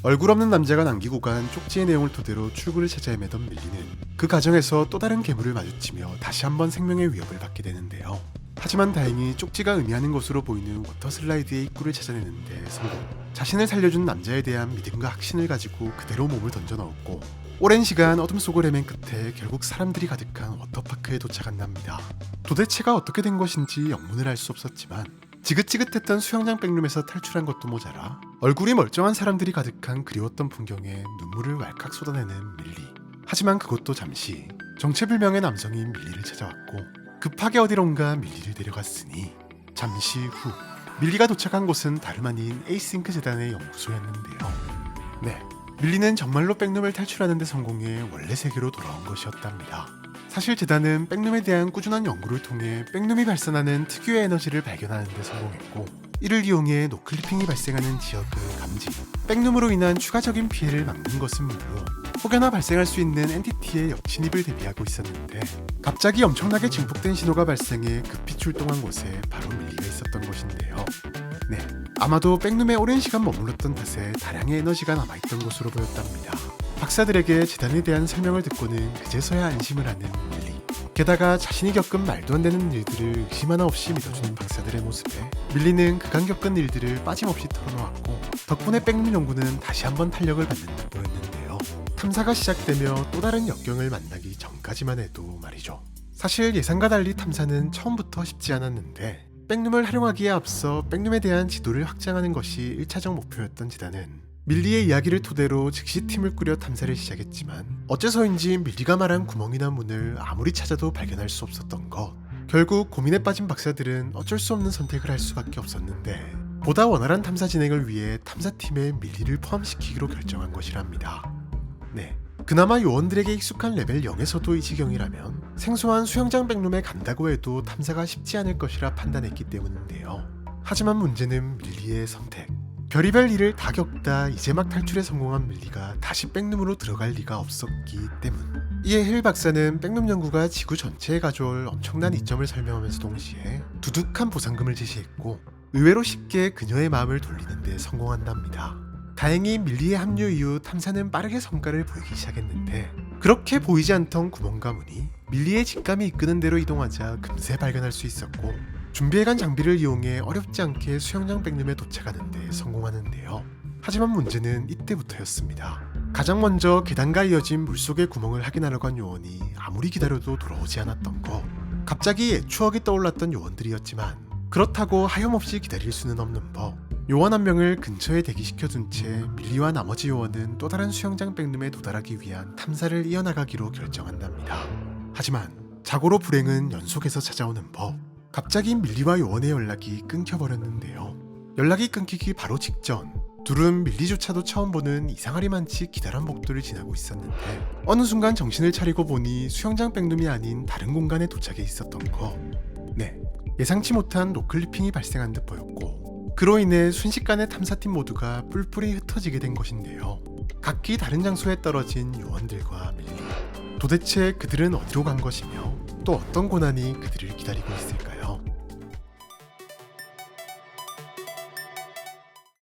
얼굴 없는 남자가 남기고 간 쪽지의 내용을 토대로 출구를 찾아 헤매던 밀리는 그 과정에서 또 다른 괴물을 마주치며 다시 한번 생명의 위협을 받게 되는데요. 하지만 다행히 쪽지가 의미하는 것으로 보이는 워터슬라이드의 입구를 찾아내는데 성공. 자신을 살려준 남자에 대한 믿음과 확신을 가지고 그대로 몸을 던져 넣었고 오랜 시간 어둠 속을 헤맨 끝에 결국 사람들이 가득한 워터파크에 도착한답니다. 도대체가 어떻게 된 것인지 영문을 알 수 없었지만 지긋지긋했던 수영장 백룸에서 탈출한 것도 모자라 얼굴이 멀쩡한 사람들이 가득한 그리웠던 풍경에 눈물을 왈칵 쏟아내는 밀리. 하지만 그것도 잠시 정체불명의 남성이 밀리를 찾아왔고 급하게 어디론가 밀리를 데려갔으니 잠시 후 밀리가 도착한 곳은 다름 아닌 에이스잉크 재단의 연구소였는데요. 네, 밀리는 정말로 백룸을 탈출하는 데 성공해 원래 세계로 돌아온 것이었답니다. 사실 재단은 백룸에 대한 꾸준한 연구를 통해 백룸이 발산하는 특유의 에너지를 발견하는 데 성공했고 이를 이용해 노클리핑이 발생하는 지역을 감지, 백룸으로 인한 추가적인 피해를 막는 것은 물론 혹여나 발생할 수 있는 엔티티의 역침입을 대비하고 있었는데 갑자기 엄청나게 증폭된 신호가 발생해 급히 출동한 곳에 바로 밀리가 있었던 것인데요. 네, 아마도 백룸에 오랜 시간 머물렀던 탓에 다량의 에너지가 남아있던 것으로 보였답니다. 박사들에게 재단에 대한 설명을 듣고는 그제서야 안심을 하는 밀리. 게다가 자신이 겪은 말도 안 되는 일들을 의심 하나 없이 믿어주는 박사들의 모습에 밀리는 그간 겪은 일들을 빠짐없이 털어놓았고 덕분에 백룸 연구는 다시 한번 탄력을 받는 듯 보였는데요. 탐사가 시작되며 또 다른 역경을 만나기 전까지만 해도 말이죠. 사실 예상과 달리 탐사는 처음부터 쉽지 않았는데 백룸을 활용하기에 앞서 백룸에 대한 지도를 확장하는 것이 1차적 목표였던 재단은 밀리의 이야기를 토대로 즉시 팀을 꾸려 탐사를 시작했지만 어째서인지 밀리가 말한 구멍이나 문을 아무리 찾아도 발견할 수 없었던 것. 결국 고민에 빠진 박사들은 어쩔 수 없는 선택을 할 수밖에 없었는데 보다 원활한 탐사 진행을 위해 탐사팀에 밀리를 포함시키기로 결정한 것이랍니다. 네, 그나마 요원들에게 익숙한 레벨 0에서도 이 지경이라면 생소한 수영장 백룸에 간다고 해도 탐사가 쉽지 않을 것이라 판단했기 때문인데요. 하지만 문제는 밀리의 선택. 별의별 일을 다 겪다 이제 막 탈출에 성공한 밀리가 다시 백룸으로 들어갈 리가 없었기 때문. 이에 힐 박사는 백룸 연구가 지구 전체에 가져올 엄청난 이점을 설명하면서 동시에 두둑한 보상금을 제시했고 의외로 쉽게 그녀의 마음을 돌리는 데 성공한답니다. 다행히 밀리의 합류 이후 탐사는 빠르게 성과를 보이기 시작했는데 그렇게 보이지 않던 구멍과 문이 밀리의 직감이 이끄는 대로 이동하자 금세 발견할 수 있었고 준비해간 장비를 이용해 어렵지 않게 수영장 백룸에 도착하는 데 성공하는데요. 하지만 문제는 이때부터였습니다. 가장 먼저 계단과 이어진 물속의 구멍을 확인하러 간 요원이 아무리 기다려도 돌아오지 않았던 것. 갑자기 옛 추억이 떠올랐던 요원들이었지만 그렇다고 하염없이 기다릴 수는 없는 법. 요원 한 명을 근처에 대기시켜둔 채 밀리와 나머지 요원은 또 다른 수영장 백룸에 도달하기 위한 탐사를 이어나가기로 결정한답니다. 하지만 자고로 불행은 연속해서 찾아오는 법. 갑자기 밀리와 요원의 연락이 끊겨버렸는데요. 연락이 끊기기 바로 직전 둘은 밀리조차도 처음 보는 이상하리만치 기다란 복도를 지나고 있었는데 어느 순간 정신을 차리고 보니 수영장 백룸이 아닌 다른 공간에 도착해 있었던 거. 네, 예상치 못한 노클리핑이 발생한 듯 보였고 그로 인해 순식간에 탐사팀 모두가 뿔뿔이 흩어지게 된 것인데요. 각기 다른 장소에 떨어진 요원들과 밀리. 도대체 그들은 어디로 간 것이며 또 어떤 고난이 그들을 기다리고 있을까요?